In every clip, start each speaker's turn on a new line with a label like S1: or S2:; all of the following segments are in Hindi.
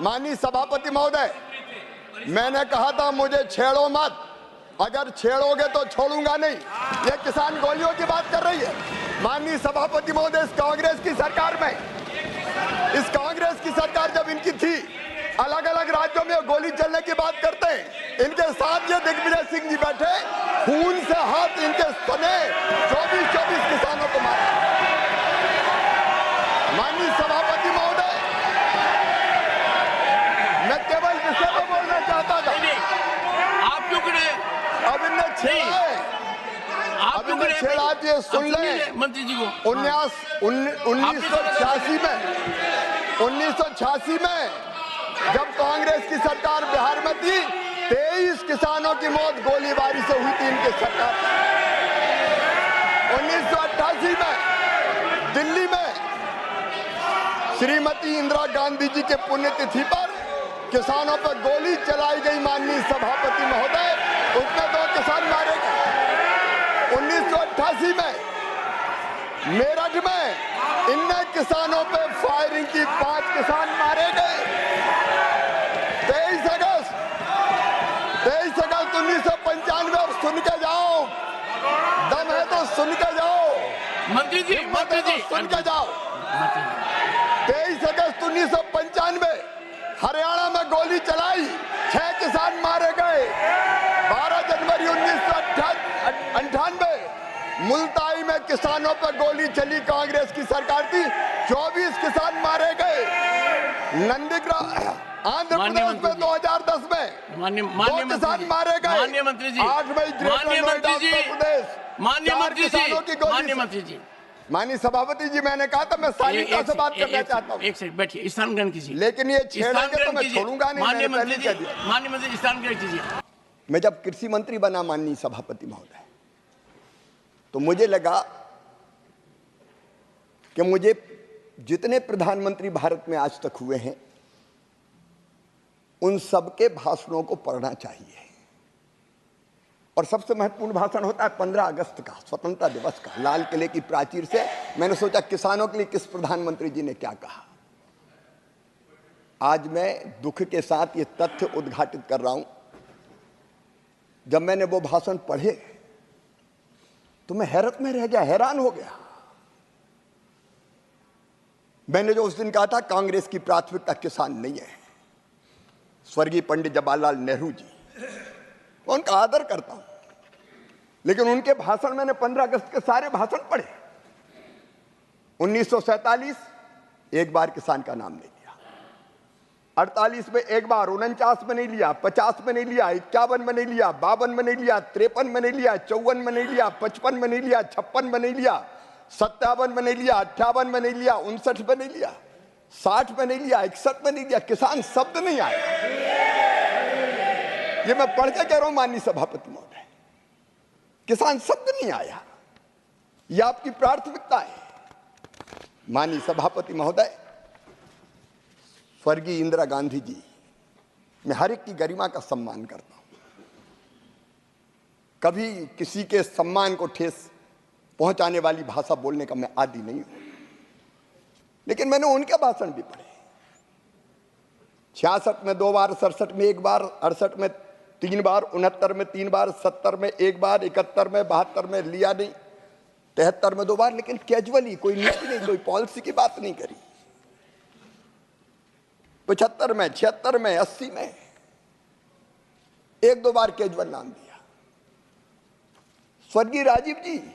S1: माननीय सभापति महोदय, मैंने कहा था मुझे छेड़ो मत, अगर छेड़ोगे तो छोड़ूंगा नहीं। ये किसान गोलियों की बात कर रही है। माननीय सभापति महोदय, इस कांग्रेस की सरकार जब इनकी थी, अलग अलग राज्यों में गोली चलने की बात करते हैं। इनके साथ ये दिग्विजय सिंह जी बैठे, खून से हाथ इनके सने 24 किसानों को मारा। माननीय सभापति महोदय, मैं केवल विषय पर बोलना चाहता था।
S2: आप क्यों खड़े?
S1: अब इनने छेड़ा है, अब इन्हें छेड़ा, ये सुन लें
S2: मंत्री जी को।
S1: 1986 में जब कांग्रेस की सरकार बिहार में थी, 23 किसानों की मौत गोलीबारी से हुई थी इनके सरकार। 1988 में दिल्ली में श्रीमती इंदिरा गांधी जी के पुण्यतिथि पर किसानों पर गोली चलाई गई। माननीय सभापति महोदय, उसमें 2 किसान मारे गए। 1988 में मेरठ में इन किसानों पे फायरिंग की, 5 किसान मारे गए। 23 अगस्त 1995, और सुन के जाओ, दम है तो सुन के जाओ
S2: मंत्री जी,
S1: सुन के जाओ। 23 अगस्त 1995 हरियाणा में गोली चलाई, 6 किसान मारे गए। 12 जनवरी 1998 मुल्ताई में किसानों पर गोली चली, कांग्रेस की सरकार थी, 24 किसान मारे गए। नंदीग्राम आंध्र प्रदेश में 2010 में 2 किसान मारे गए। 8 मई मंत्री जी। माननीय सभापति जी, मैंने कहा था मैं शालीनता से बात करना चाहता हूँ।
S2: एक सेकंड बैठिए, स्थान ग्रहण कीजिए।
S1: लेकिन ये छेड़ेंगे तो मैं छोड़ूंगा नहीं।
S2: माननीय मंत्री स्थान ग्रहण कीजिए।
S1: मैं जब कृषि मंत्री बना माननीय सभापति महोदय, तो मुझे लगा कि मुझे जितने प्रधानमंत्री भारत में आज तक हुए हैं, उन सबके भाषणों को पढ़ना चाहिए। और सबसे महत्वपूर्ण भाषण होता है 15 अगस्त का, स्वतंत्रता दिवस का, लाल किले की प्राचीर से। मैंने सोचा किसानों के लिए किस प्रधानमंत्री जी ने क्या कहा। आज मैं दुख के साथ ये तथ्य उद्घाटित कर रहा हूं, जब मैंने वो भाषण पढ़े तो मैं हैरत में रह गया, हैरान हो गया। मैंने जो उस दिन कहा था, कांग्रेस की प्राथमिकता किसान नहीं है। स्वर्गीय पंडित जवाहरलाल नेहरू जी, उनका आदर करता हूं, लेकिन उनके भाषण मैंने 15 अगस्त के सारे भाषण पढ़े। 1947 एक बार किसान का नाम नहीं लिया, 48 में एक बार, 49 में नहीं लिया, 50 में नहीं लिया, 51 में नहीं लिया, 52 में नहीं लिया, 53 में नहीं लिया, 54 में नहीं लिया, 55 में नहीं लिया, 56 में नहीं लिया, 57 में नहीं लिया, 58 में नहीं लिया, 59 में नहीं लिया, 60 में नहीं लिया, 61 में नहीं लिया। किसान शब्द नहीं आया। ये मैं पढ़ के कह रहा हूं माननीय सभापति महोदय, किसान शब्द नहीं आया। यह आपकी प्राथमिकता है। माननीय सभापति महोदय, स्वर्गीय इंदिरा गांधी जी, मैं हर एक की गरिमा का सम्मान करता हूं, कभी किसी के सम्मान को ठेस पहुंचाने वाली भाषा बोलने का मैं आदी नहीं हूं, लेकिन मैंने उनके भाषण भी पढ़े। 66 में 2 बार, 67 में 1 बार, 68 में 3 बार, 69 में 3 बार, 70 में 1 बार, 71 में, 72 में लिया नहीं, 73 में 2 बार, लेकिन कैजुअली, कोई नीति नहीं, कोई पॉलिसी की बात नहीं करी। 75 में, 76 में, 80 में 1-2 बार कैजुअल नाम दिया। स्वर्गीय राजीव जी,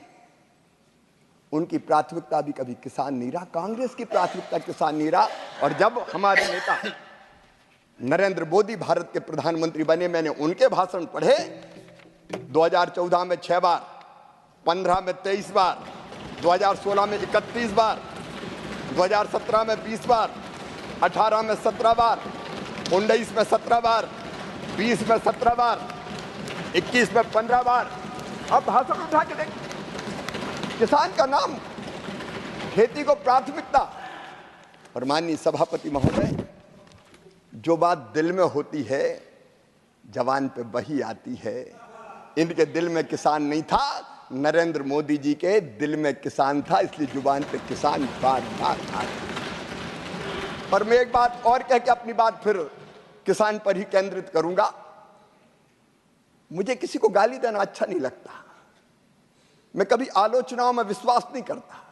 S1: उनकी प्राथमिकता भी कभी किसान नहीं रहा, कांग्रेस की प्राथमिकता किसान नहीं रहा। और जब हमारे नेता नरेंद्र मोदी भारत के प्रधानमंत्री बने, मैंने उनके भाषण पढ़े। 2014 में 6 बार, 15 में 23 बार, 2016 में 31 बार, 2017 में 20 बार, 18 में 17 बार, 19 में 17 बार, 20 में 17 बार, 21 में 15 बार। अब भाषण उठा के देख, किसान का नाम, खेती को प्राथमिकता। और माननीय सभापति महोदय, जो बात दिल में होती है जवान पे वही आती है। इनके दिल में किसान नहीं था, नरेंद्र मोदी जी के दिल में किसान था, इसलिए जुबान पे किसान बार बार आ। और मैं एक बात और कह के अपनी बात फिर किसान पर ही केंद्रित करूंगा। मुझे किसी को गाली देना अच्छा नहीं लगता, मैं कभी आलोचनाओं में विश्वास नहीं करता,